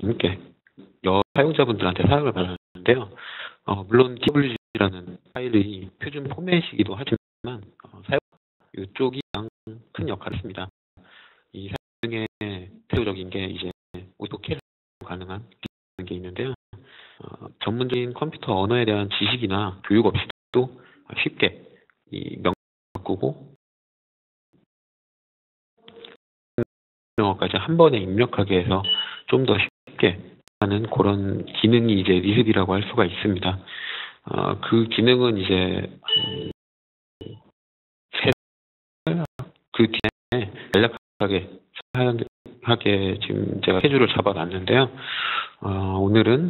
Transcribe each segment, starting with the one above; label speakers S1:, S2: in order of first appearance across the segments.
S1: 재밌게 여러 사용자분들한테 사용을 받았는데요. 물론 TWG라는 파일의 표준 포맷이기도 하지만 사용 이쪽이 가장 큰 역할을 했습니다. 이 사용 중에 대표적인 게 이제 오토캐 가능한 게 있는데요. 전문적인 컴퓨터 언어에 대한 지식이나 교육 없이도 쉽게 이 명령 바꾸고 명령어까지 한 번에 입력하게 해서 좀 더 쉽게 하는 그런 기능이 이제 리습이라고 할 수가 있습니다. 그 기능은 이제 그 뒤에 간략하게 지금 제가 스케줄을 잡아놨는데요. 오늘은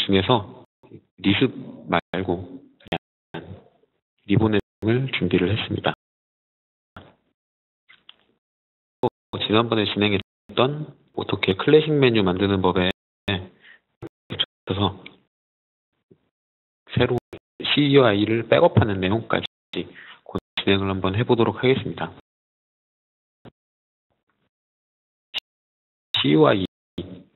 S1: 중에서 리습 말고 그냥 리보넷을 준비를 했습니다. 지난번에 진행했던 오토캐 클래식 메뉴 만드는 법에 있어서 새로 CUI를 백업하는 내용까지 진행을 한번 해보도록 하겠습니다. CUI,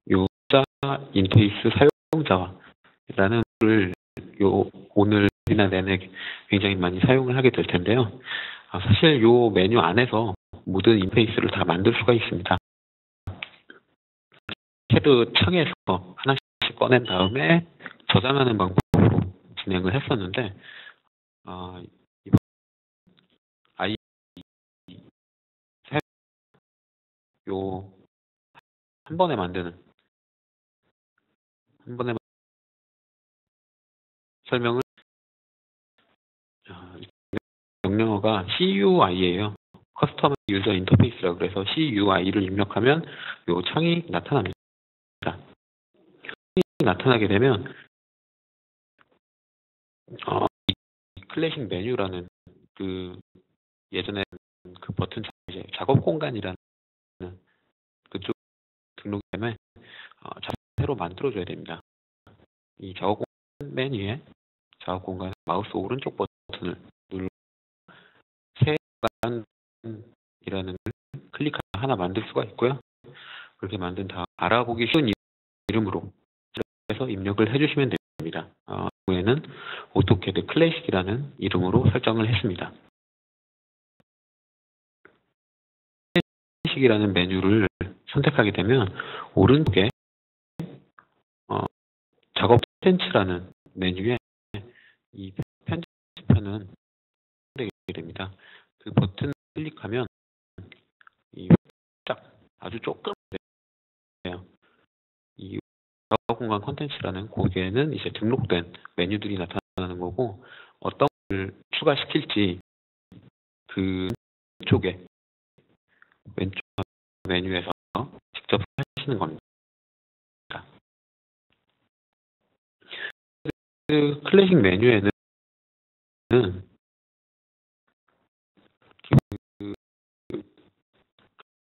S1: 유자 인터페이스 사용자와라는 걸 오늘이나 내내 굉장히 많이 사용을 하게 될 텐데요. 사실 이 메뉴 안에서 모든 인터페이스를 다 만들 수가 있습니다. 캐드 창에서 하나씩 꺼낸 다음에 저장하는 방법으로 진행을 했었는데 이번 한 번에 만드는 설명을 명령어가 CUI예요. 커스텀 유저 인터페이스라고 그래서 CUI를 입력하면 이 창이 나타납니다. 창이 나타나게 되면 클래식 메뉴라는 그 예전에 그 버튼 이제 작업 공간이라는 그쪽 등록되면 새로 만들어줘야 됩니다. 이 작업 공간 맨 위에 작업 공간 마우스 오른쪽 버튼을 누르고 새 공간이라는 걸 클릭하면 하나 만들 수가 있고요. 그렇게 만든 다음 알아보기 쉬운 이름으로 해서 입력을 해주시면 됩니다. 이번에는 오토캐드 클래식이라는 이름으로 설정을 했습니다. 클래식이라는 메뉴를 선택하게 되면 오른쪽에 작업 펜치라는 메뉴에 이 편집하는 되게 됩니다. 그 버튼을 클릭하면 아주 조금 돼요. 이 작업 공간 콘텐츠라는 거기에는 이제 등록된 메뉴들이 나타나는 거고 어떤 걸 추가시킬지 그 왼쪽 메뉴에서 직접 하시는 겁니다. 그 클래식 메뉴에는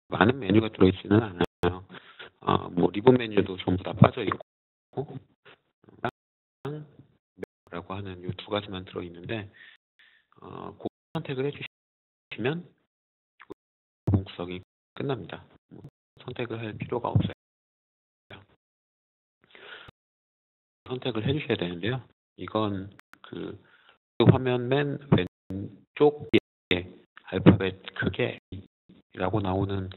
S1: 많은 메뉴가 들어있지는 않아요. 뭐 리본 메뉴도 전부 다 빠져 있고 라고 하는 이 두 가지만 들어 있는데 그 선택을 해주시면 구성이 끝납니다. 선택을 할 필요가 없어요. 선택을 해주셔야 되는데요. 이건 그 화면 맨 왼쪽에 알파벳 크게 라고 나오는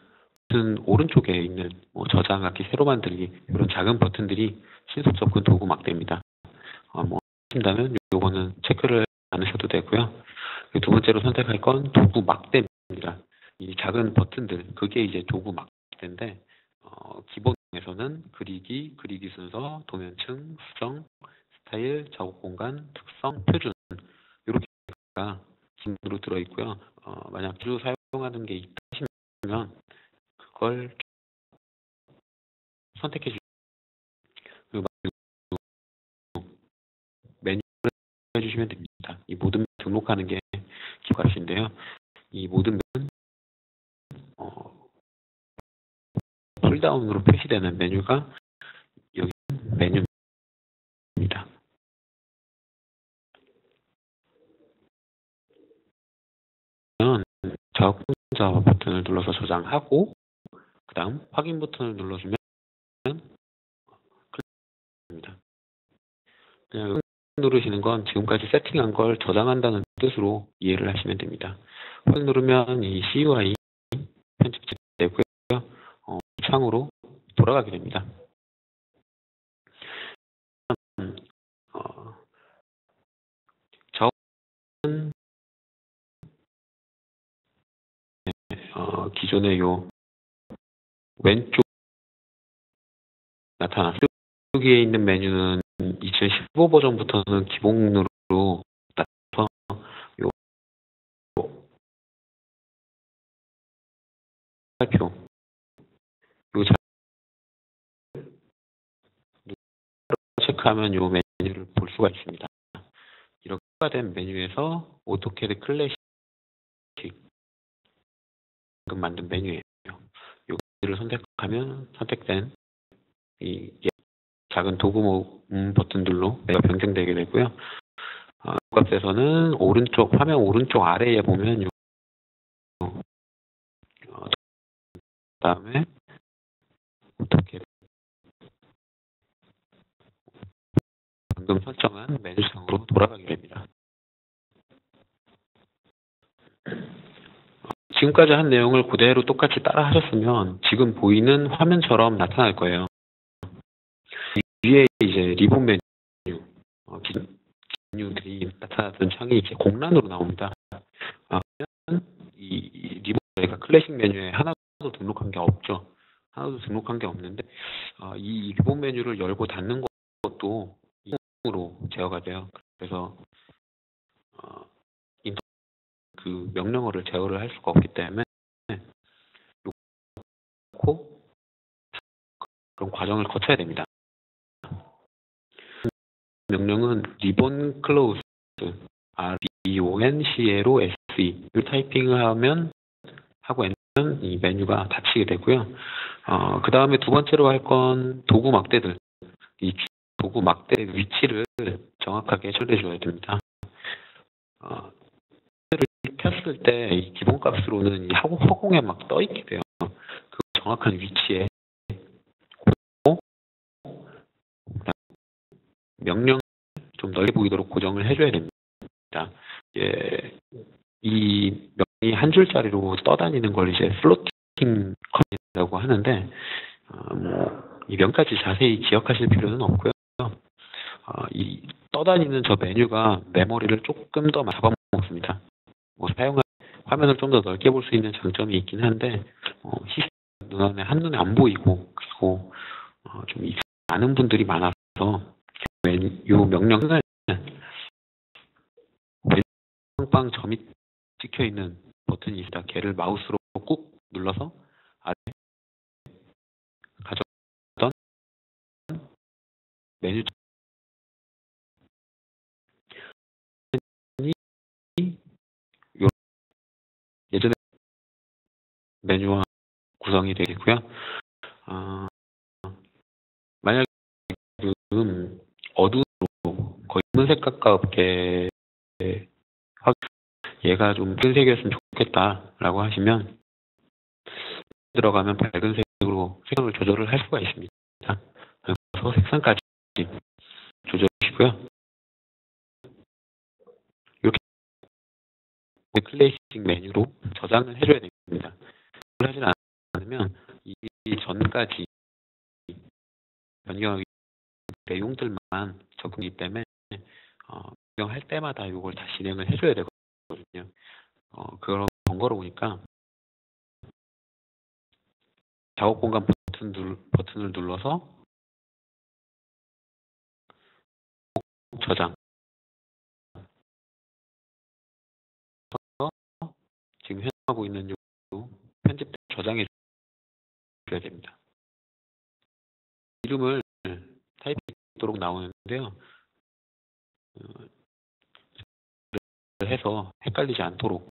S1: 버튼 오른쪽에 있는 저장하기, 새로 만들기 이런 작은 버튼들이 신속 접근 도구 막대입니다. 하신다면 요거는 체크를 안 하셔도 되고요. 두 번째로 선택할 건 도구 막대입니다. 이 작은 버튼들 그게 이제 도구 막대인데 기본에서는 그리기 순서, 도면층, 수정, 스타일, 작업 공간, 특성, 표준 이렇게가 기본으로 들어 있고요. 만약 자주 사용하는 게 있다 하시면 그걸 선택해 주시고 메뉴를 해주시면 됩니다. 이 모든 등록하는 게 기본값인데요. 이 모든 풀다운으로 표시되는 메뉴가 여기 메뉴입니다. 작업자 버튼을 눌러서 저장하고 그 다음 확인 버튼을 눌러주면 클릭입니다. 그냥 누르시는 건 지금까지 세팅한 걸 저장한다는 뜻으로 이해를 하시면 됩니다. 확인 누르면 이 CUI 편집이 되고요. 이 창으로 돌아가게 됩니다. 저는 기존의 요 왼쪽 나타났어요. 여기에 있는 메뉴는 2015 버전부터는 기본으로 나타나서 요 발표 요 체크하면 요 메뉴를 볼 수가 있습니다. 이렇게 된 메뉴에서 오토캐드 클래식 방금 만든 메뉴예요. 요 메뉴를 선택하면 선택된 이 작은 도구 모음 버튼들로 메뉴가 변경되게 되고요. 값에서는 오른쪽 화면 오른쪽 아래에 보면 그다음에 어떻게 방금 설정한 메뉴상으로 돌아가게 됩니다. 지금까지 한 내용을 그대로 똑같이 따라 하셨으면 지금 보이는 화면처럼 나타날 거예요. 위에 이제 리본 메뉴, 메뉴들이 나타나던 창이 이제 공란으로 나옵니다. 이 리본 저희가 클래식 메뉴에 하나도 등록한 게 없죠. 하나도 등록한 게 없는데 이 리본 메뉴를 열고 닫는 것도 이으로 제어가 돼요. 그래서 그 명령어를 제어를 할 수가 없기 때문에 그런 과정을 거쳐야 됩니다. 명령은 리본 클로즈 RBONCLO SE 를 타이핑을 하면 하고 엔터는 이 메뉴가 닫히게 되고요. 그 다음에 두 번째로 할 건 도구 막대들. 이 도구 막대 위치를 정확하게 설정해 줘야 됩니다. 켰을 때 이 기본값으로는 이 허공에 막 떠 있게 돼요. 그 정확한 위치에 명령 좀 넓게 보이도록 고정을 해줘야 됩니다. 예, 이 명이 한 줄짜리로 떠다니는 걸 이제 플로팅 컴이라고 하는데 이 명까지 자세히 기억하실 필요는 없고요. 이 떠다니는 저 메뉴가 메모리를 조금 더 잡아먹습니다. 사용할 화면을 좀 더 넓게 볼 수 있는 장점이 있긴 한데 시스템 한눈에 안 보이고 그리고 좀 많은 분들이 많아서 이 명령을 빵빵 점이 찍혀 있는 버튼이 있습니다. 걔를 마우스로 꾹 눌러서 아래 가져던 메뉴 예전에 메뉴와 구성이 되어 있고요. 만약 지금 어두운 거의 검은색 가깝게 얘가 좀 흰색이었으면 좋겠다라고 하시면 들어가면 밝은 색으로 색상을 조절을 할 수가 있습니다. 그래서 색상까지 조절하시고요. 이렇게 클래식 메뉴로 저장을 해줘야 됩니다. 그걸 하지 않으면 이 전까지 변경하기 내용들만 적응이기 때문에 변경할 때마다 이걸 다 진행을 해줘야 되거든요. 그런 번거로우니까 작업 공간 버튼을 눌러서 저장. 지금 현행하고 있는 요 편집 저장해 줘야 됩니다. 이름을 타입하도록 나오는데요. 해서 헷갈리지 않도록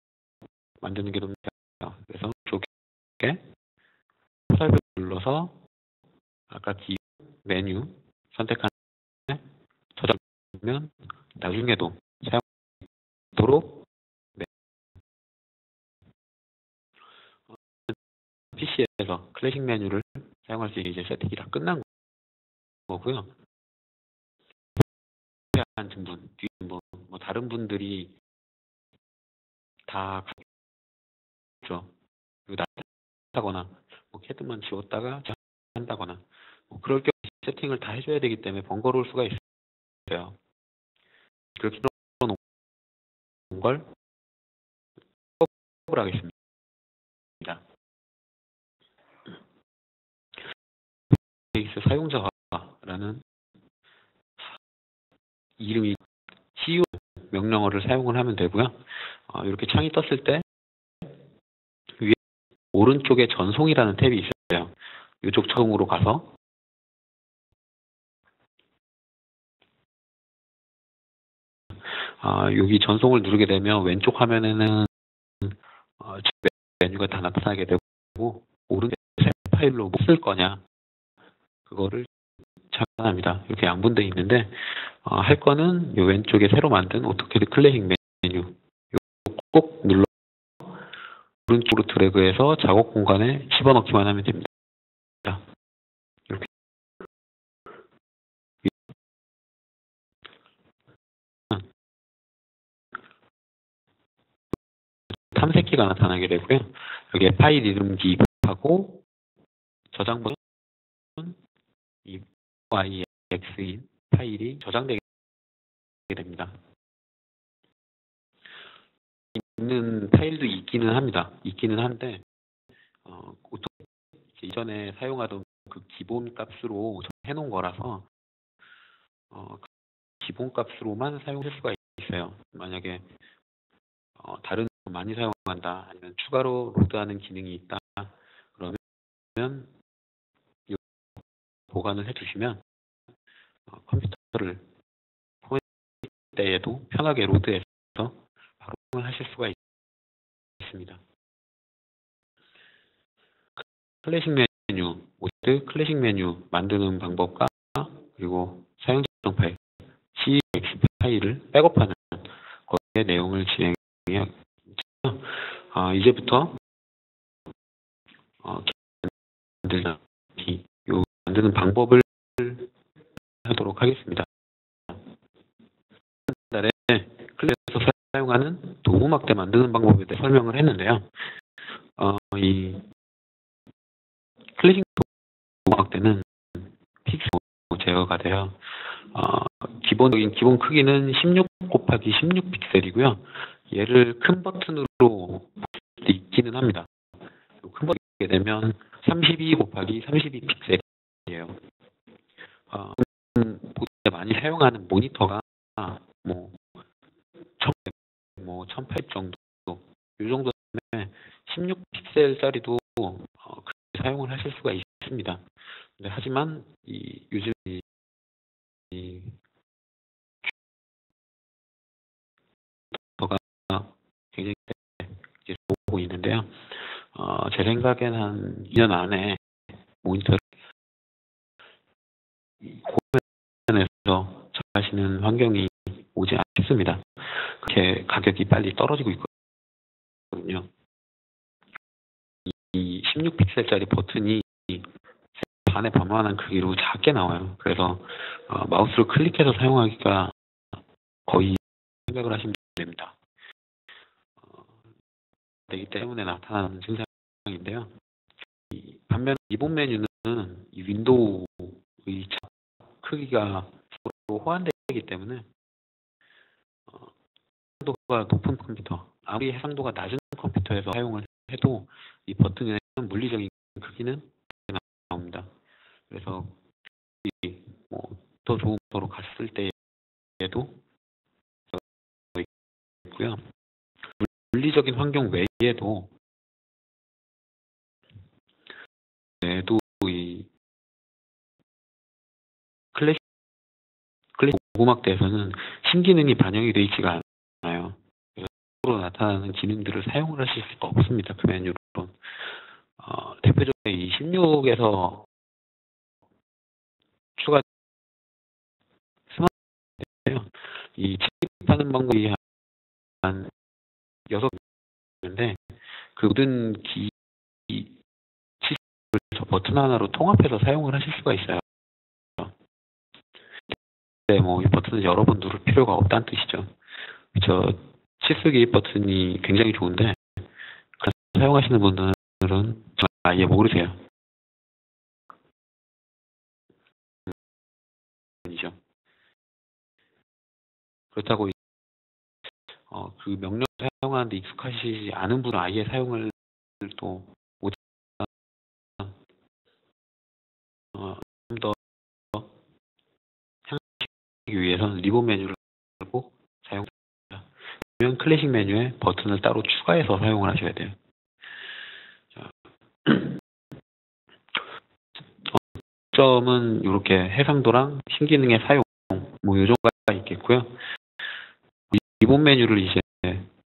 S1: 만드는 게 됩니다. 그래서 이쪽에 탭을 눌러서 아까 메뉴 선택한 저장하면 나중에도 사용하도록 PC에서 클래식 메뉴를 사용할 수 있게 이제 세팅이 다 끝난 거고요. 앉은 분, 뒤에 뭐 다른 분들이 다 가죠. 나타거나 뭐 캐드만 지웠다가 한다거나 뭐 그럴 경우 세팅을 다 해줘야 되기 때문에 번거로울 수가 있어요. 그렇게 놓은 걸 수업을 하겠습니다. 베이스 사용자라는 이름이 CU 명령어를 사용을 하면 되고요. 이렇게 창이 떴을 때 위에 오른쪽에 전송이라는 탭이 있어요. 이쪽 처음으로 가서 여기 전송을 누르게 되면 왼쪽 화면에는 메뉴가 다 나타나게 되고 오른쪽 새 파일로 뭐 쓸 거냐 그거를 찾아납니다. 이렇게 양분되어 있는데 할 거는 이 왼쪽에 새로 만든 오토캐드 클래식 메뉴 꼭 눌러 오른쪽으로 드래그해서 작업 공간에 집어넣기만 하면 됩니다. 이렇게 탐색기가 나타나게 되고요. 여기에 파일 이름 기입하고 저장본은 이 YX인 파일이 저장되게 됩니다. 있는 파일도 있기는 합니다. 있기는 한데 이전에 사용하던 그 기본 값으로 해놓은 거라서 그 기본 값으로만 사용할 수가 있어요. 만약에 다른 많이 사용한다 아니면 추가로 로드하는 기능이 있다 그러면 보관을 해주시면 컴퓨터를 포맷 때에도 편하게 로드해서 바로 하실 수가 있습니다. 클래식 메뉴, 오토캐드 클래식 메뉴 만드는 방법과 그리고 사용자 파일, CX 파일을 백업하는 거기에 내용을 진행해요. 이제부터 만드는 방법을 하도록 하겠습니다. 달에 클래식에서 사용하는 도구막대 만드는 방법에 대해 설명을 했는데요. 이 클래식 도구막대는 픽셀 제어가 돼요. 기본 크기는 16 곱하기 16 픽셀이고요. 얘를 큰 버튼으로 볼 수 있기는 합니다. 큰 버튼이 되면 32 곱하기 32 픽셀이에요. 많이 사용하는 모니터가 뭐 1080 정도 이 정도 되면 16 픽셀짜리도 사용을 하실 수가 있습니다. 근데 하지만 요즘 모니터가 굉장히 이제 보고 있는데요. 제 생각엔 한 2년 안에 모니터를 고면에서 접하시는 환경이 오지 않습니다. 그렇게 가격이 빨리 떨어지고 있거든요. 이 16픽셀짜리 버튼이 반에 반만한 크기로 작게 나와요. 그래서 마우스를 클릭해서 사용하기가 거의 생각을 하시면 됩니다. 되기 때문에 나타나는 증상인데요. 반면 기본 메뉴는 이 윈도우의 크기가 호환되기 때문에 해상도가 높은 컴퓨터, 아무리 해상도가 낮은 컴퓨터에서 사용을 해도 이 버튼의 물리적인 크기는 나옵니다. 그래서 더 좋은 컴퓨터로 갔을 때에도 있고요. 물리적인 환경 외에도 이 클래식 고구막대에서는 신기능이 반영이 되어 있지가 않아요. 그래서 으로 나타나는 기능들을 사용을 하실 수가 없습니다. 그 메뉴로. 대표적으로 이 16에서 추가 스마트인데요. 이 침입하는 방법이 한 6개인데 그 모든 버튼 하나로 통합해서 사용을 하실 수가 있어요. 네, 뭐 이 버튼을 여러 번 누를 필요가 없다는 뜻이죠. 저 치쓰기 버튼이 굉장히 좋은데 사용하시는 분들은 아예 모르세요. 아니죠. 그렇다고 그 명령 사용하는데 익숙하시지 않은 분은 아예 사용을 또 못. 좀 더 향하기 위해서는 리본 메뉴를 꼭 사용합니다. 아니면 클래식 메뉴에 버튼을 따로 추가해서 사용을 하셔야 돼요. 자, 점은 이렇게 해상도랑 신기능의 사용, 뭐 요 정도가 있겠고요. 리본 메뉴를 이제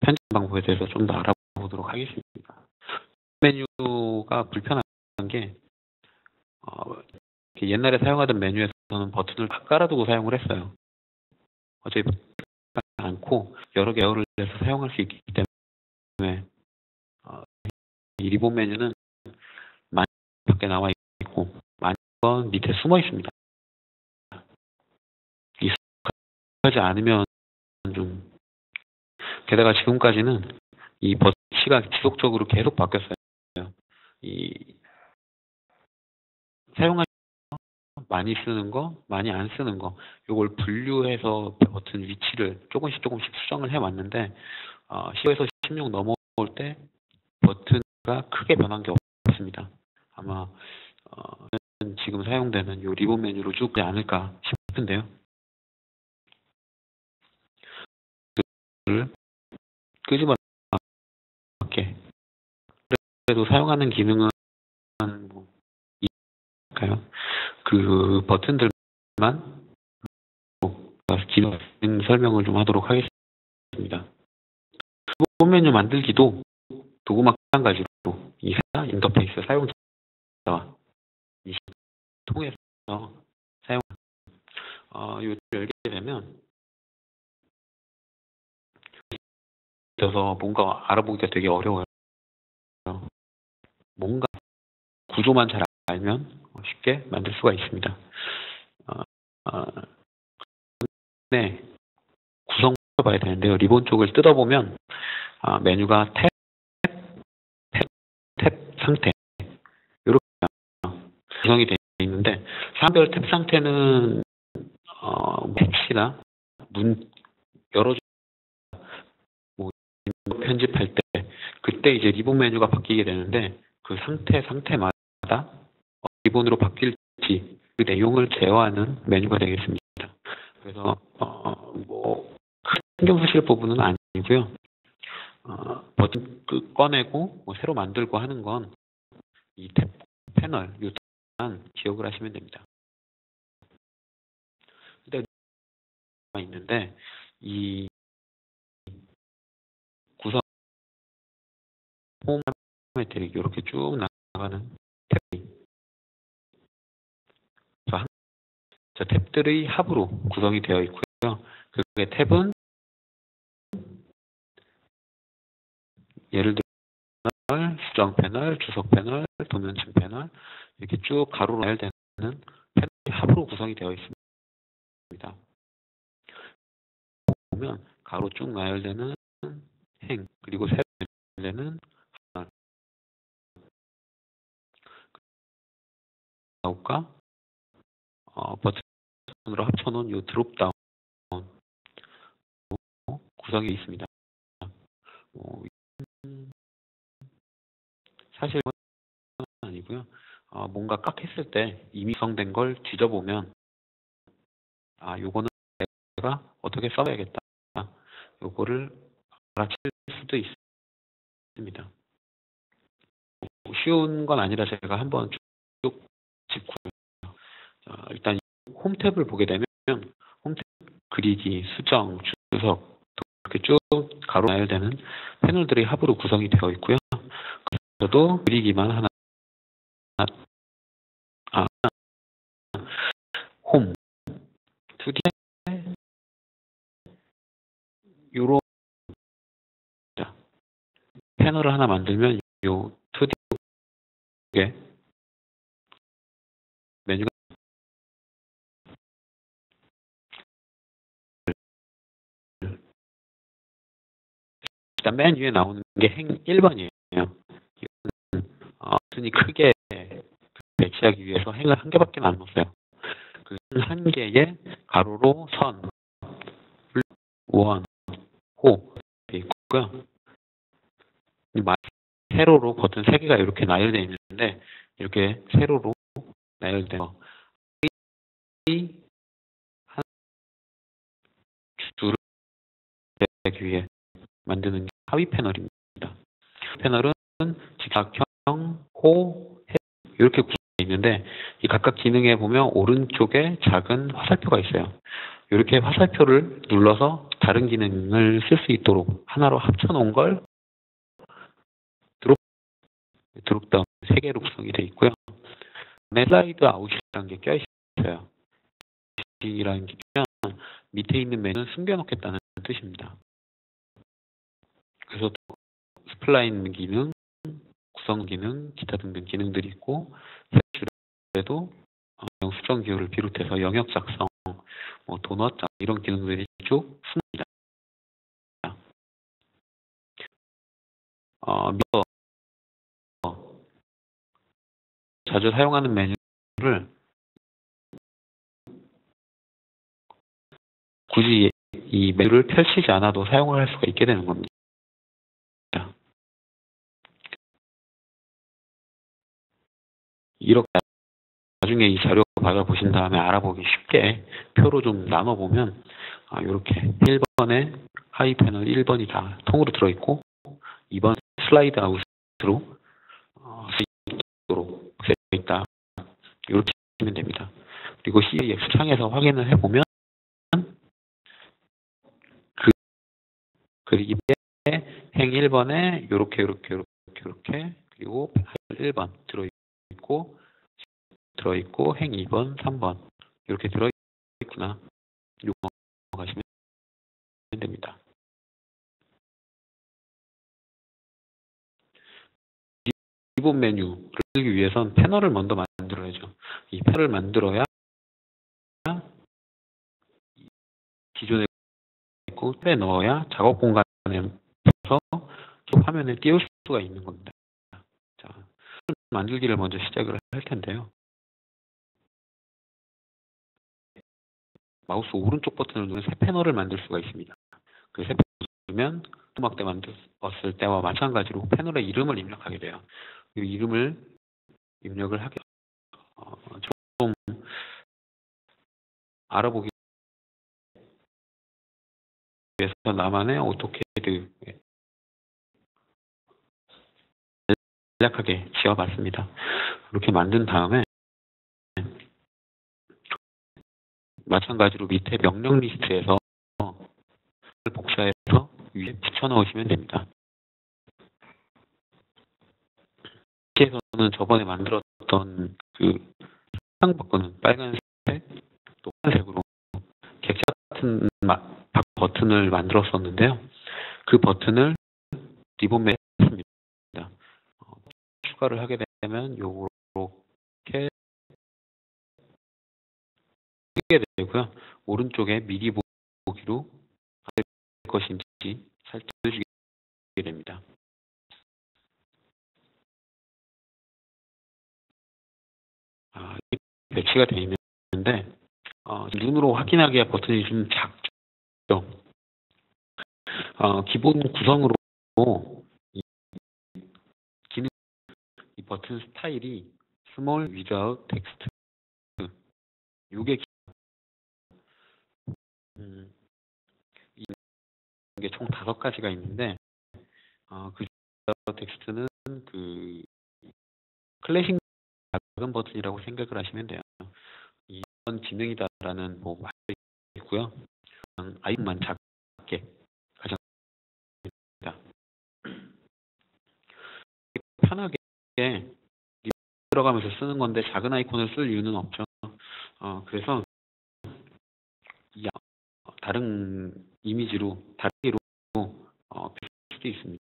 S1: 편집 방법에 대해서 좀 더 알아보도록 하겠습니다. 메뉴가 불편한 게 옛날에 사용하던 메뉴에서는 버튼을 다 깔아두고 사용을 했어요. 어차피 않고 여러 개 에어를 내서 사용할 수 있기 때문에 이 리본 메뉴는 많이 밖에 나와 있고 많이 건 밑에 숨어 있습니다. 익숙하지 않으면 좀 게다가 지금까지는 이 버치가 지속적으로 계속 바뀌었어요. 이 사용할 많이 쓰는 거, 많이 안 쓰는 거, 요걸 분류해서 버튼 위치를 조금씩 수정을 해왔는데 15에서 16 넘어올 때 버튼가 크게 변한 게 없습니다. 아마 지금 사용되는 요 리본 메뉴로 쭉 되지 않을까 싶은데요. 끄지 말게. 그래도 사용하는 기능은 뭐 있을까요? 그 버튼들만 기능 설명을 좀 하도록 하겠습니다. 리본 메뉴 만들기도 도구만 마찬가지로 이 인터페이스 사용자와 통해서 사용 요 열게 되면 그래서 뭔가 알아보기가 되게 어려워요. 뭔가 구조만 잘 알면 쉽게 만들 수가 있습니다. 네, 구성 봐야 되는데요. 리본 쪽을 뜯어보면 메뉴가 탭 상태 이렇게 구성이 되어 있는데 사람별 탭 상태는 탭이나 문 열어주 뭐 편집할 때 그때 이제 리본 메뉴가 바뀌게 되는데 그 상태마다 리본으로 바뀔지 그 내용을 제어하는 메뉴가 되겠습니다. 그래서 뭐 신경 쓰실 부분은 아니고요. 버튼 꺼내고 뭐 새로 만들고 하는 건 이 탭 패널 요만 기억을 하시면 됩니다. 근데 있는데 이 구성 홈 메트릭 이렇게 쭉 나가는 탭이 저 탭들의 합으로 구성이 되어 있고요. 그 탭은 예를 들어 패널, 수정 패널, 주석 패널, 도면층 패널 이렇게 쭉 가로로 나열되는 패널이 합으로 구성이 되어 있습니다. 보면 가로 쭉 나열되는 행 그리고 세로 나열되는 패널 나올까 버튼으로 합쳐놓은 이 드롭다운 구성이 있습니다. 사실 아니고요. 뭔가 깍 했을 때 이미 구성된 걸 뒤져보면 요거는 내가 어떻게 써야겠다. 요거를 알아챌 수도 있습니다. 쉬운 건 아니라 제가 한번 쭉 짚고요. 일단 홈 탭을 보게 되면 홈 탭 그리기, 수정, 주석 이렇게 쭉 가로 나열되는 패널들이 합으로 구성이 되어 있고요. 저도 그리기만 하나 홈 2D 요런 패널을 하나 만들면 요 2D에 일단 맨 위에 나오는 게 행 1번이에요. 이거는 순위 크게 배치하기 위해서 행을 한 개밖에 안 넣었어요. 그 한 개의 가로로 선, 원, 호 있고요. 세로로 버튼 3개가 이렇게 나열되어 있는데 이렇게 세로로 나열돼서 한 줄을 내기 위해 만드는 게 하위 패널입니다. 패널은 직사각형, 호, 해 이렇게 구성되어 있는데 이 각각 기능에 보면 오른쪽에 작은 화살표가 있어요. 이렇게 화살표를 눌러서 다른 기능을 쓸 수 있도록 하나로 합쳐놓은 걸 드롭다운 3개로 구성이 되어 있고요. 슬라이드 아웃이라는 게 껴있어요. 이라는 게 밑에 있는 메뉴는 숨겨놓겠다는 뜻입니다. 그래서 스플라인 기능, 구성 기능, 기타 등등 기능들이 있고 줄에도 수정 기호를 비롯해서 영역 작성, 도넛 이런 기능들이 쭉 숨습니다. 자주 사용하는 메뉴를 굳이 이 메뉴를 펼치지 않아도 사용을 할 수가 있게 되는 겁니다. 이렇게 나중에 이 자료 받아보신 다음에 알아보기 쉽게 표로 좀 나눠보면 이렇게 1번에 하위 패널 1번이 다 통으로 들어있고 2번 슬라이드 아웃으로 쓰이도록 되어 있다. 이렇게 하면 됩니다. 그리고 CAX 창에서 확인을 해보면 그리기에 행 1번에 이렇게 그리고 1번 들어있고 행 2번, 3번 이렇게 들어있구나. 이거 넘어가시면 됩니다. 기본 메뉴를 쓰기 위해선 패널을 먼저 만들어야죠. 이 패널을 만들어야 기존에 있고 에 넣어야 작업 공간에 서 화면에 띄울 수가 있는 겁니다. 자, 만들기를 먼저 시작을 할 텐데요. 마우스 오른쪽 버튼을 누르면 새 패널을 만들 수가 있습니다. 그 새 패널을 누르면 토막대 만들었을 때와 마찬가지로 패널의 이름을 입력하게 돼요. 이 이름을 입력을 하게 좀 알아보기 위해서 나만의 오토캐드 간략하게 지어봤습니다. 이렇게 만든 다음에 마찬가지로 밑에 명령 리스트에서 복사해서 위에 붙여넣으시면 됩니다. 여기에서는 저번에 만들었던 그 색상 바꾸는 빨간색 또 파란색으로 객자 같은 버튼을 만들었었는데요. 그 버튼을 리본 매에 했습니다. 추가를 하게 되면 요렇게 뜨게 되고요. 오른쪽에 미리 보기로 할 것인지 살짝 보여주게 됩니다. 배치가 되어 있는데 눈으로 확인하기에 버튼이 좀 작죠. 기본 구성으로 이 버튼 스타일이 스몰 위자웃 텍스트 이게 이게 총 5가지가 있는데 그 텍스트는 그 클래식 작은 버튼이라고 생각을 하시면 돼요. 이런 기능이다라는 뭐 말이 있고요. 아이콘만 작게 가정합니다. 편하게 들어가면서 쓰는 건데 작은 아이콘을 쓸 이유는 없죠. 그래서 다른 이미지로 다르게로 펼칠 수도 있습니다.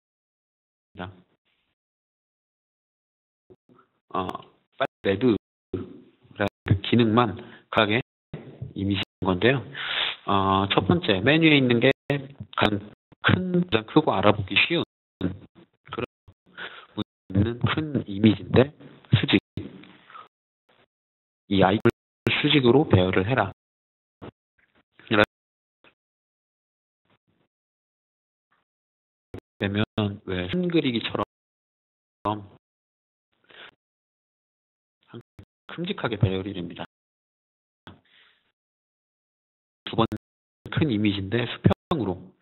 S1: 레드라는 기능만 가게 이미지인 건데요. 첫 번째 메뉴에 있는 게 가장 가장 크고 알아보기 쉬운 그런 있는 큰 이미지인데 수직. 이 아이를 수직으로 배열을 해라. 되면 왜 선 그리기처럼 큼직하게 배열이 됩니다. 두 번 큰 이미지인데 수평으로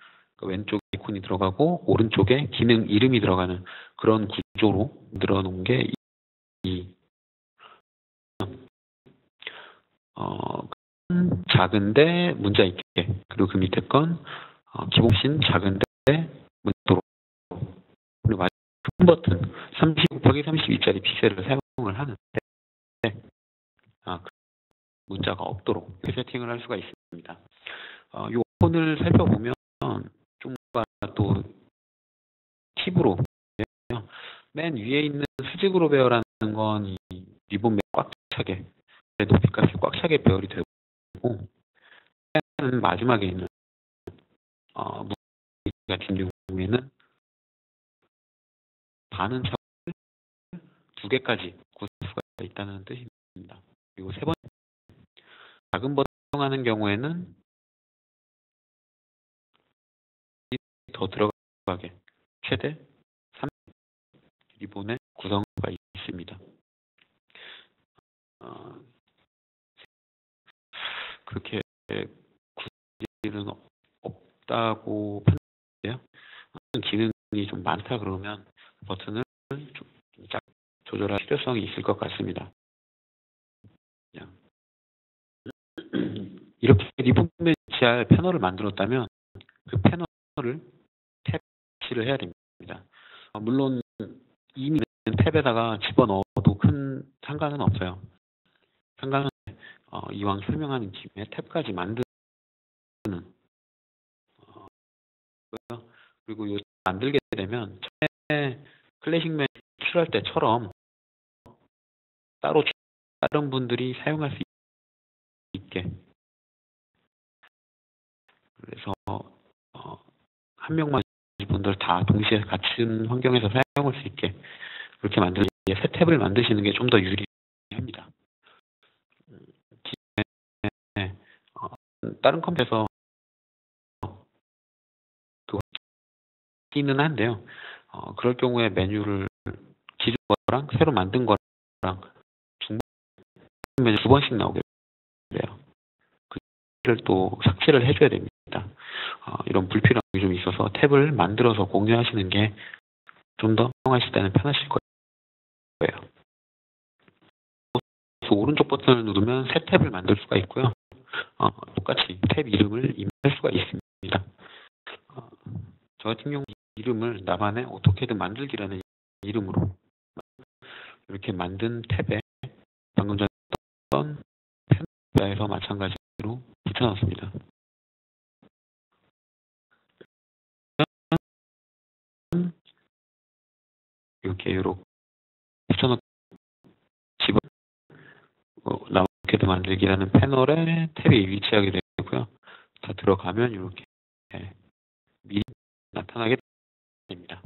S1: 왼쪽에 아이콘이 들어가고 오른쪽에 기능 이름이 들어가는 그런 구조로 만들어 놓은 게 작은데 문자 있게, 그리고 그 밑에 건 기본신 작은데 문자로, 그리고 큰 버튼 30 곱하기 32짜리 픽셀을 사용을 하는데 그 문자가 없도록 이렇게 세팅을 할 수가 있습니다. 이 아이콘을 살펴보면 좀 또 팁으로 맨 위에 있는 수직으로 배열하는 건 이 리본 꽉 차게, 높이값이 꽉 차게 배열이 되고, 마지막에 있는 무기 같은 경우에는 반은 차고 두 개까지 구성할 수가 있다는 뜻입니다. 그리고 세 번째, 작은 버튼 사용하는 경우에는 더 들어가게 최대 3 리본의 구성수가 있습니다. 그렇게 구성일은 없다고 판단해요. 기능이 좀 많다 그러면 버튼을 좀 조절할 필요성이 있을 것 같습니다. 이렇게 리본 매치할 패널을 만들었다면 그 패널을 탭을 해야 됩니다. 물론 이미 있는 탭에다가 집어넣어도 큰 상관은 없어요. 상관은 이왕 설명하는 김에 탭까지 만드는 그리고 이 만들게 되면 처음에 클래식 맨 출할 때처럼 따로 다른 분들이 사용할 수 있게, 그래서 한 명만 분들 다 동시에 같은 환경에서 사용할 수 있게 그렇게 만들기 위해 새 탭을 만드시는 게 좀 더 유리합니다. 기존에 다른 컴퓨터에서 끼는 한데요. 그럴 경우에 메뉴를 기존 거랑 새로 만든 거랑 메뉴 두 번씩 나오게 돼요. 그를 또 삭제를 해줘야 됩니다. 이런 불필요한 게 좀 있어서 탭을 만들어서 공유하시는 게 좀 더 사용하실 때는 편하실 거예요. 오른쪽 버튼을 누르면 새 탭을 만들 수가 있고요. 똑같이 탭 이름을 입력할 수가 있습니다. 저 같은 경우 이름을 나만의 오토캐드 만들기라는 이름으로 이렇게 만든 탭에 방금 전에 했던 펜에서 마찬가지로 붙여놨습니다. 이렇게 붙여놓고 집어 나무캐드 만들기라는 패널에 탭이 위치하게 되고요. 다 들어가면 이렇게 미리 나타나게 됩니다.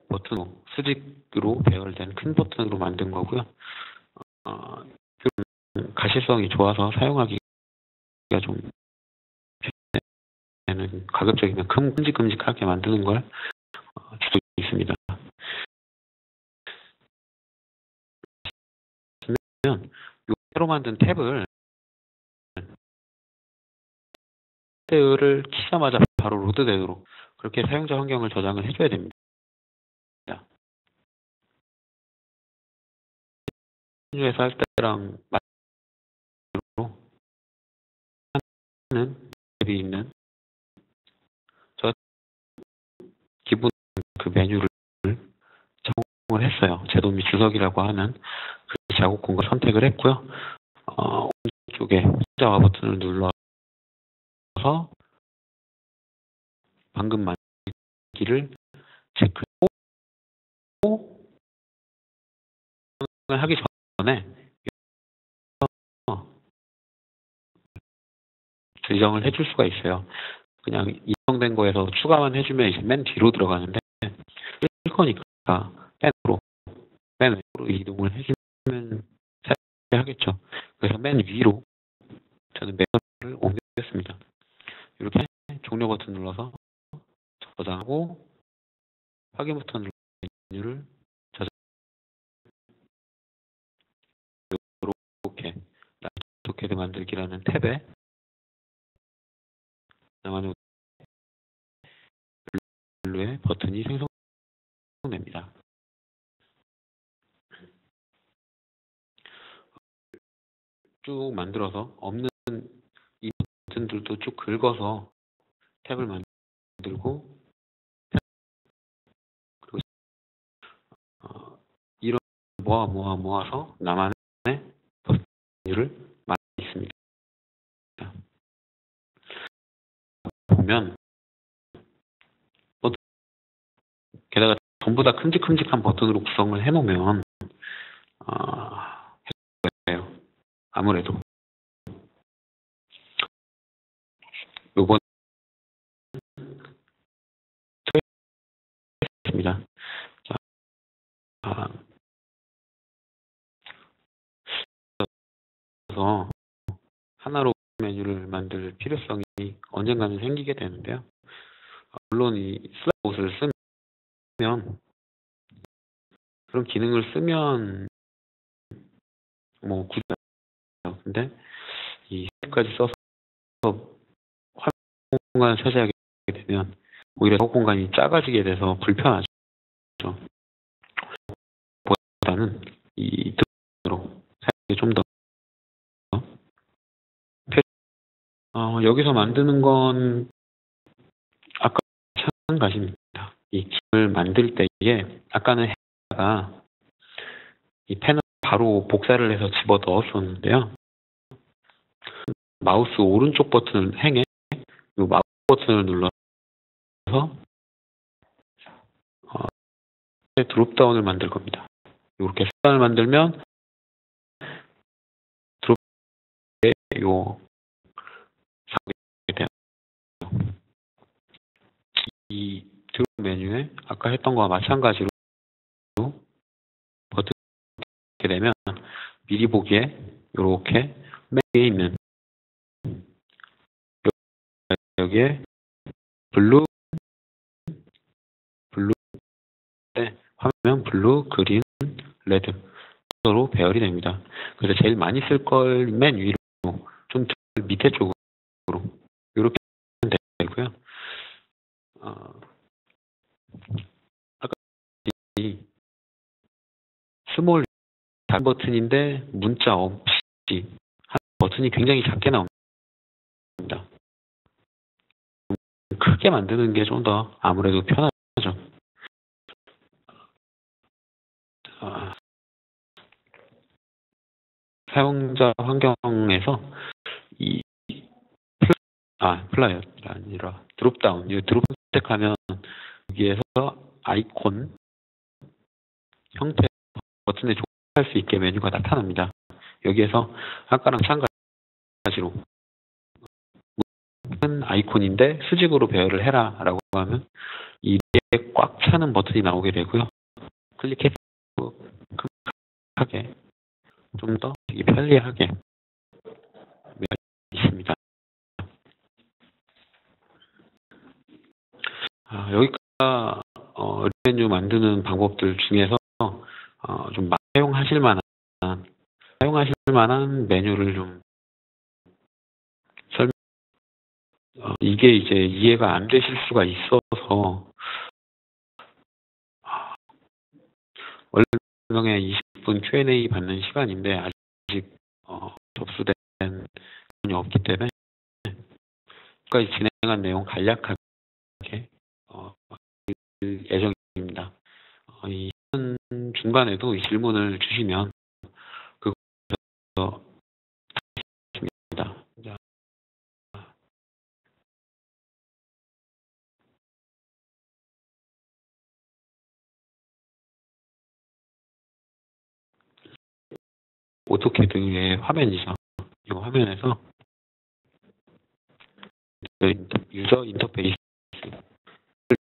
S1: 버튼 수직으로 배열된 큰 버튼으로 만든 거고요. 가시성이 좋아서 사용하기가 좀 가급적이면 큼직큼직하게 만드는 걸 주고 있습니다. 그러면 이 새로 만든 탭을 키자마자 바로 로드되도록 그렇게 사용자 환경을 저장을 해줘야 됩니다. 메뉴에서 할 때랑 마찬가지로 하는 탭이 있는 저 기본 그 메뉴를 제공을 했어요. 제도 및 주석이라고 하는 그 작업 공간 선택을 했고요. 오른쪽에 숫자와 버튼을 눌러서 방금 만들기를 체크하고 하기 전에 지정을 해줄 수가 있어요. 그냥 인정된 거에서 추가만 해주면 이제 맨 뒤로 들어가는데 쓸 거니까 맨 왼으로 이동을 해주면 하겠죠. 그래서 맨 위로 저는 메뉴를 옮겼습니다. 이렇게 종료 버튼 눌러서 저장하고 확인 버튼 눌러 메뉴를 이렇게 나토캐드 만들기라는 탭에 나만의 블루의 버튼이 생성됩니다. 쭉 만들어서 없는 이 버튼들도 쭉 긁어서 탭을 만들고 그리고 이런 모아서 나만의 메뉴를 만들 수 있습니다. 보면 게다가 전부 다 큼직큼직한 버튼으로 구성을 해놓으면 아무래도 요번 입니다. 자, 그래서 하나로 메뉴를 만들 필요성이 언젠가는 생기게 되는데요. 물론 이 슬라이드 옷을 쓰면 그런 기능을 쓰면 뭐 굳이 근데 이 색까지 써서 화면 공간을 차지하게 되면 오히려 작업 공간이 작아지게 돼서 불편하죠. 보다는 이 등으로 사용이 좀 더 여기서 만드는 건 아까 마찬가지입니다. 이 김을 만들 때에 아까는 해다가 이 펜을 바로 복사를 해서 집어 넣었었는데요. 마우스 오른쪽 버튼을 행해 이 마우스 버튼을 눌러서 드롭다운을 만들 겁니다. 이렇게 습관을 만들면 드롭에 요 이 드롭 메뉴에 아까 했던 거와 마찬가지로 버튼 이렇게 되면 미리 보기에 이렇게 맨 위에 있는 여기에 블루 화면 블루, 그린, 레드로 배열이 됩니다. 그래서 제일 많이 쓸 걸 맨 위로 좀 밑에 쪽으로 이렇게 하면 되고요. 아까 이 스몰 작은 버튼인데 문자 없이 버튼이 굉장히 작게 나옵니다. 크게 만드는 게 좀 더 아무래도 편하죠. 사용자 환경에서 이 플라이어가 아니라 드롭다운, 이 드롭 선택하면 여기에서 아이콘 형태 버튼에 조합할 수 있게 메뉴가 나타납니다. 여기에서 아까랑 마찬가지로 큰 아이콘인데 수직으로 배열을 해라 라고 하면 이에 꽉 차는 버튼이 나오게 되고요. 클릭해서 크게 좀 더 편리하게 있습니다. 여기가 메뉴 만드는 방법들 중에서 좀 사용하실 만한 메뉴를 좀 이게 이제 이해가 안 되실 수가 있어서 원래 분명히 20분 Q&A 받는 시간인데 아직 접수된 부분이 없기 때문에 지금까지 진행한 내용 간략하게 예정입니다. 이 중간에도 이 질문을 주시면 그거 하겠습니다. 오토캐드의 화면이죠. 이 화면에서 유저 인터페이스를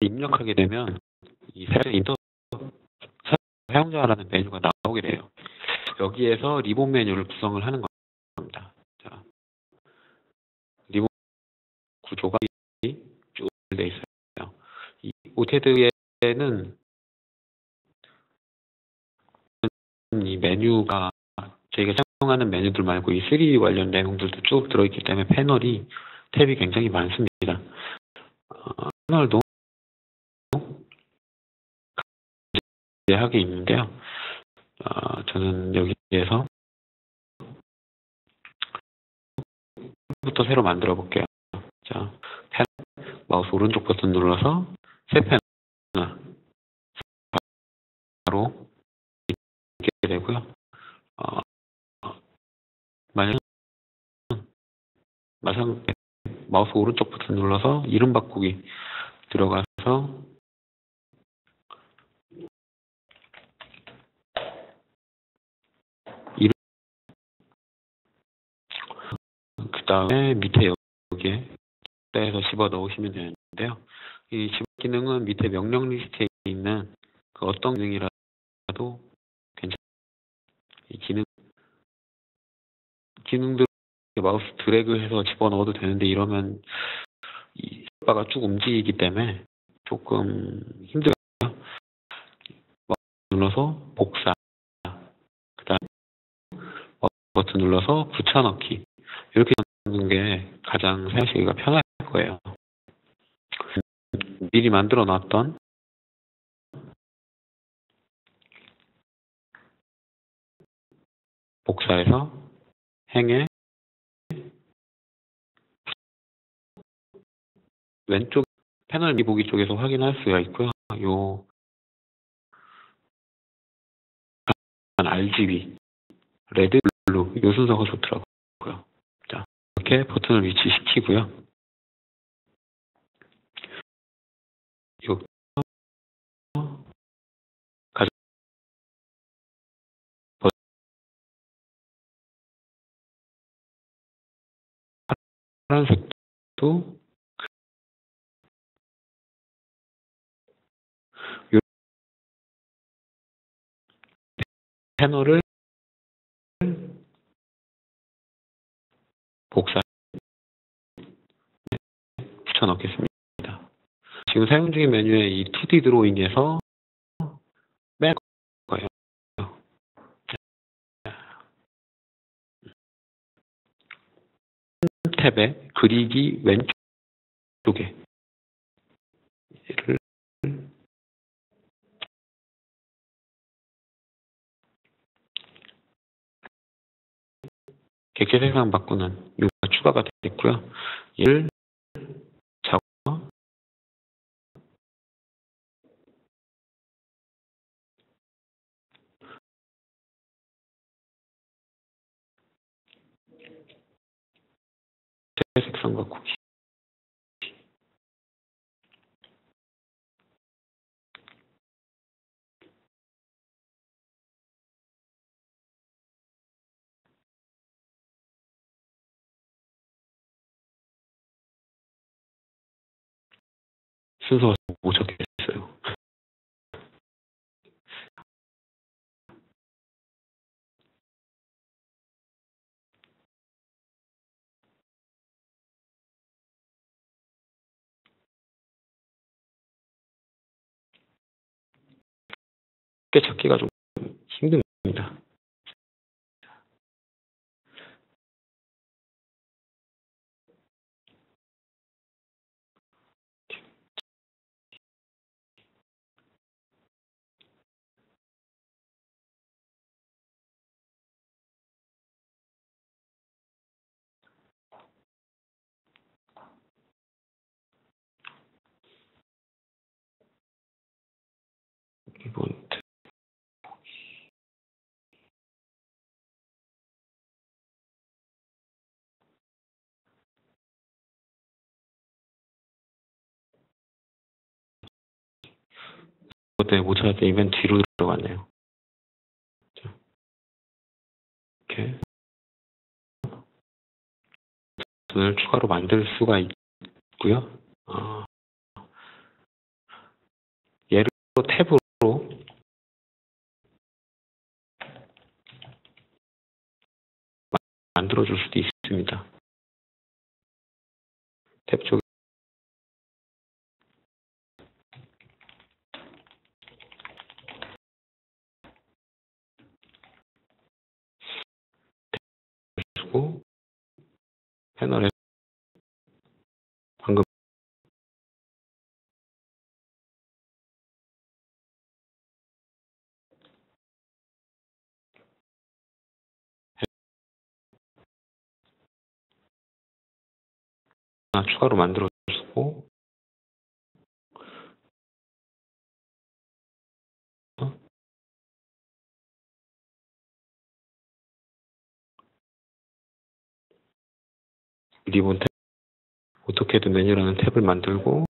S1: 입력하게 되면 이 사용자라는 메뉴가 나오게 돼요. 여기에서 리본 메뉴를 구성을 하는 겁니다. 자, 리본 구조가 쭉 돼 있어요. 이 오테드에는 이 메뉴가 저희가 사용하는 메뉴들 말고 이 3D 관련 내용들도 쭉 들어있기 때문에 패널이 탭이 굉장히 많습니다. 패널도 하게 있는데요. 저는 여기에서 부터 새로 만들어 볼게요. 자, 마우스 오른쪽 버튼 눌러서 새 패널 바로 있게 되고요. 만약 마우스 오른쪽 버튼 눌러서 이름 바꾸기 들어가서 이름 그 다음에 밑에 여기에 해서 집어 넣으시면 되는데요. 이 집어 기능은 밑에 명령 리스트에 있는 그 어떤 기능이라도 괜찮아요. 이 기능들 마우스 드래그해서 집어 넣어도 되는데 이러면 이 바가 쭉 움직이기 때문에 조금 힘들어요. 눌러서 복사, 그 다음에 버튼 눌러서 붙여넣기 이렇게 하는 게 가장 사용하기가 편할 거예요. 미리 만들어 놨던 복사해서 행에 왼쪽 패널 미보기 쪽에서 확인할 수가 있고요. 요 RGB, 레드, 블루 요 순서가 좋더라고요. 자, 이렇게 버튼을 위치시키고요. 요 파란색도 요 패널을 복사 붙여넣겠습니다. 지금 사용 중인 메뉴에 이 2D 드로잉에서 뺄 거예요. 탭에 그리기 왼쪽에 얘를 객체 색상 바꾸는 요소가 추가가 됐고요. 얘를 잡아 색상 바꾸기. 순서가 못 적겠어요. 꽤 찾기가 좀 힘듭니다. 이번 때문에 못 찾을 때 이벤트 뒤로 들어갔네요. 자, 이렇게 버튼을 추가로 만들 수가 있고요. 예를 들어 탭으로 만들어줄 수도 있습니다. 탭 쪽에 쓰고 패널에 방금 하나 추가로 만들어주고 리본 탭, 오토캐드 메뉴라는 탭을 만들고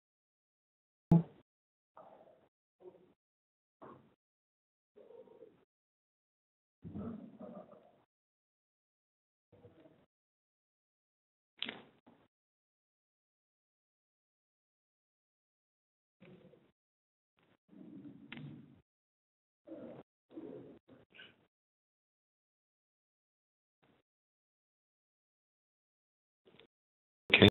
S1: 이렇게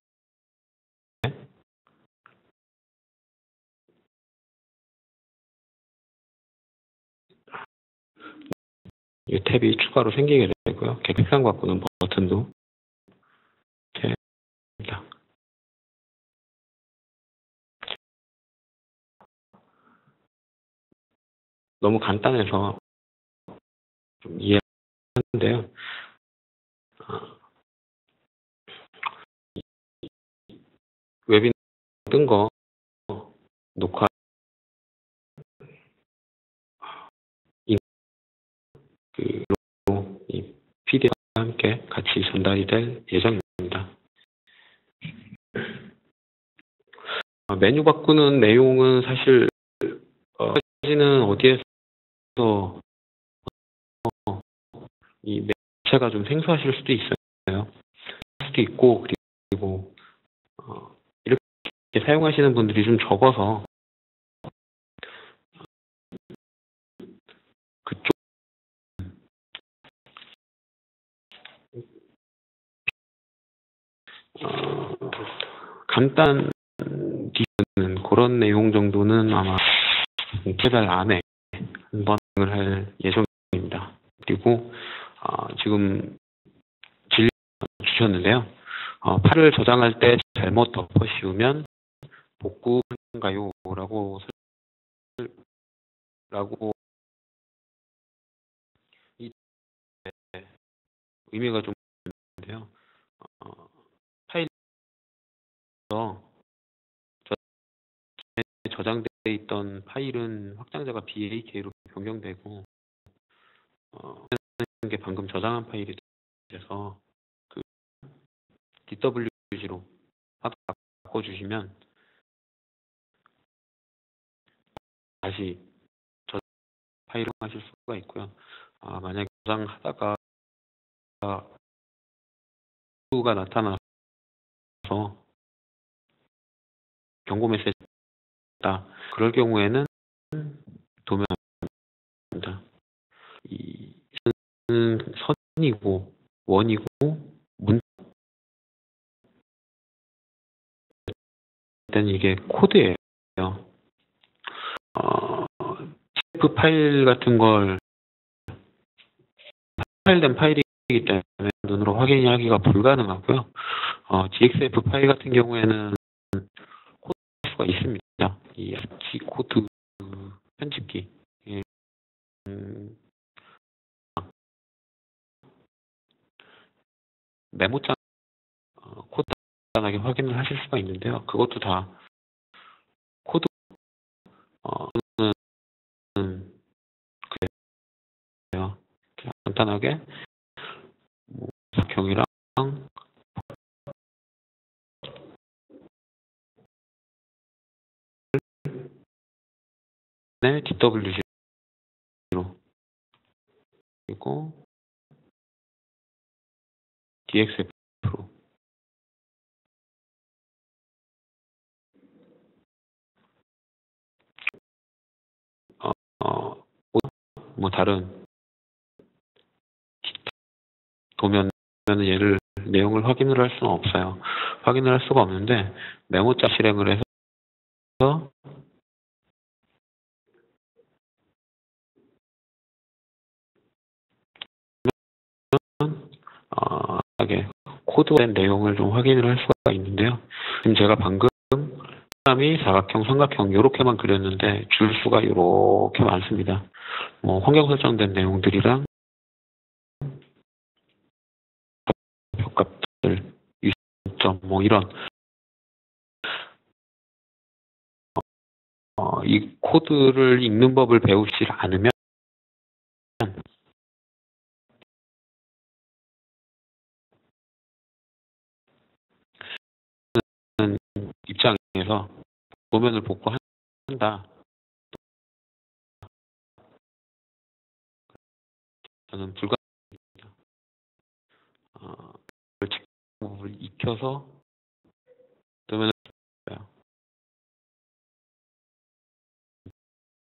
S1: 이 탭이 추가로 생기게 되고요. 색상 바꾸는 버튼도 됩니다. 너무 간단해서 좀 이해하는데요. 웨비나 뜬 거 녹화 이 PDF와 함께 같이 전달이 될 예정입니다. 메뉴 바꾸는 내용은 사실 사진은 어디에서 이 매체가 좀 생소하실 수도 있어요. 수도 있고 그리고 이렇게 사용하시는 분들이 좀 적어서 그쪽 간단 디자인 그런 내용 정도는 아마 개달 안에 한번 할 예정입니다. 그리고 지금 질문 주셨는데요. 파일을 저장할 때 잘못 덮어 씌우면 복구한가요? 라고 이 의미가 좀 있는데요. 파일에서 저장되어 있던 파일은 확장자가 BAK로 변경되고 게 방금 저장한 파일이 돼서 그 DWG로 바꿔주시면 다시 파일을 하실 수가 있고요. 만약에 저장하다가 가 나타나서 경고 메시지다. 그럴 경우에는 도면입니다. 이 선이고 원이고 문자는 이게 코드예요. CF 파일 같은 걸 파일된 파일이기 때문에 눈으로 확인하기가 불가능하고요. GXF 파일 같은 경우에는 코드가 있습니다. 이 ASCII 코드 편집기. 메모장 코드 간단하게 확인을 하실 수가 있는데요. 그것도 다 코드 그래요. 간단하게 경이랑 DWG로 그리고 DXF로 뭐 다른 도면은 얘를 내용을 확인을 할 수는 없어요. 확인을 할 수가 없는데 메모장 실행을 해서 코드된 내용을 좀 확인을 할 수가 있는데요. 지금 제가 방금 사람이 사각형, 삼각형 이렇게만 그렸는데 줄수가 이렇게 많습니다. 환경 설정된 내용들이랑 값들, 유심점 이런 이 코드를 읽는 법을 배우지 않으면 입장에서 도면을 복구한다. 저는 불가능합니다. 직업을 익혀서 도면을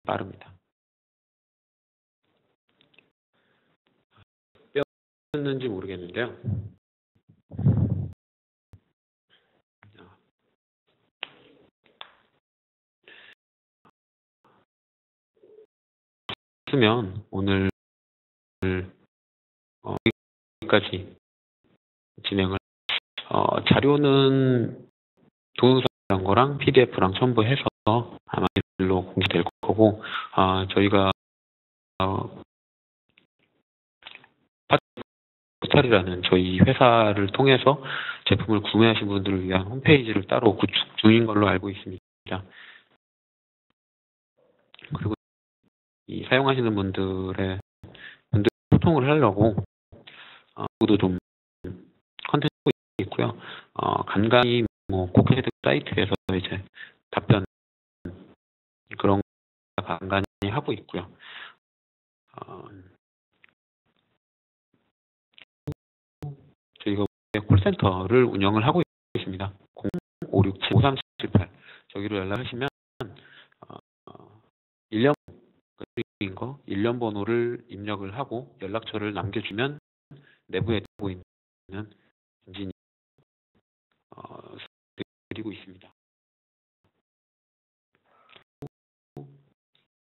S1: 빠릅니다. 뼈였는지 모르겠는데요. 쓰면 오늘 여기까지 진행을 자료는 동영상 거랑 PDF랑 첨부해서 아마 일로 공개될 거고 저희가 포탈이라는 저희 회사를 통해서 제품을 구매하신 분들을 위한 홈페이지를 따로 구축 중인 걸로 알고 있습니다. 그리고 이 사용하시는 분들 소통을 하려고 모두 좀 컨텐츠 있고요. 간간히 코케드 사이트에서 이제 답변 그런 거 간간히 하고 있고요. 저희가 콜센터를 운영을 하고 있습니다. 0567-5378 저기로 연락하시면 1년 번호를 입력을 하고 연락처를 남겨주면 내부에 되고 있는 엔진이 드리고 있습니다.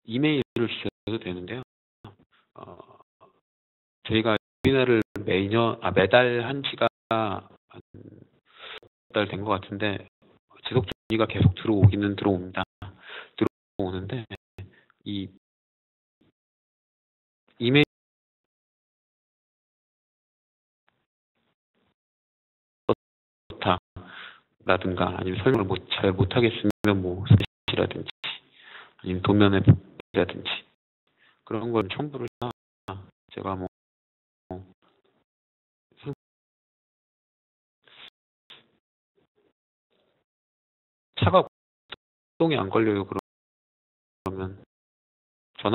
S1: 이메일을 주셔도 되는데요. 저희가 웨비나를 매달 한 지가 몇 달 된 것 같은데 지속 문의가 계속 들어오기는 들어옵니다. 들어오는데 이 이메일 라든가 아니면 설명을 잘 못하겠으면 스피치라든지 아니면 도면의 라든지 그런 걸 첨부를 해서 제가 차가 구동이 안 걸려요. 그러면 전화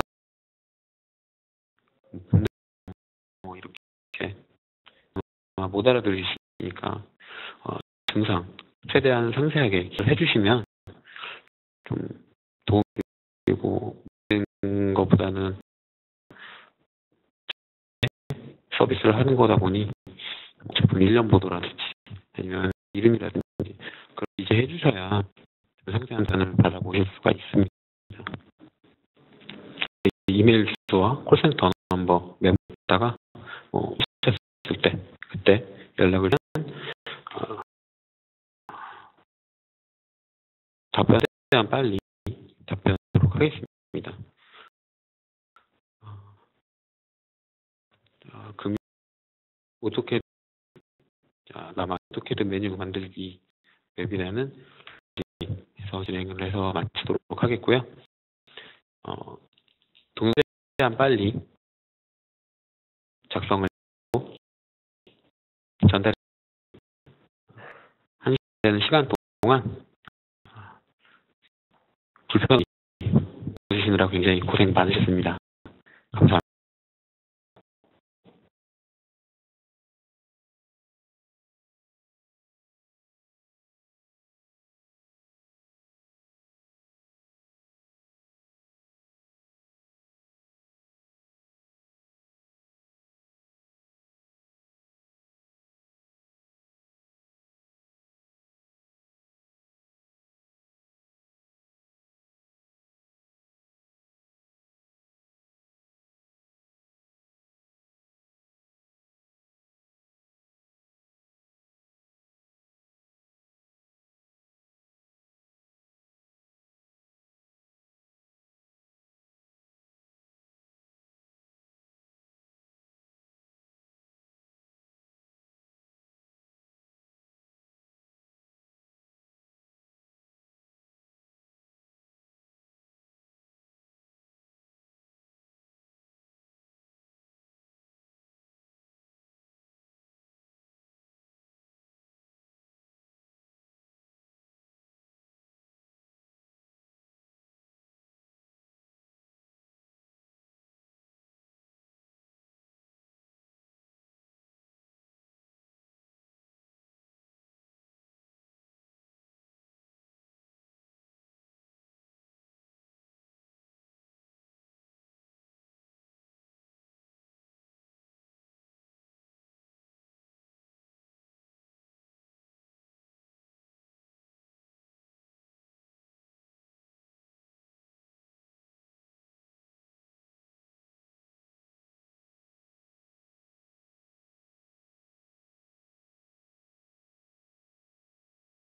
S1: 이렇게 못 알아들으시니까 증상 최대한 상세하게 해주시면 좀 도움이 되고 모든 것보다는 서비스를 하는 거다 보니 제품 1년 보도라든지 아니면 이름이라든지 그걸 이제 해주셔야 상세한 단을 받아보실 수가 있습니다. 이메일 주소와 콜센터 넘버 메모했다가 했을 때 그때 연락을 하면 답변에 대한 빨리 답변하도록 하겠습니다. 오토캐드 메뉴 만들기 웹이라는 해서 진행을 해서 마치도록 하겠고요. 동영상에 대한 빨리 작성을 하고 전달 하는 시간 동안 불편히 보시느라 굉장히 고생 많으셨습니다. 감사합니다.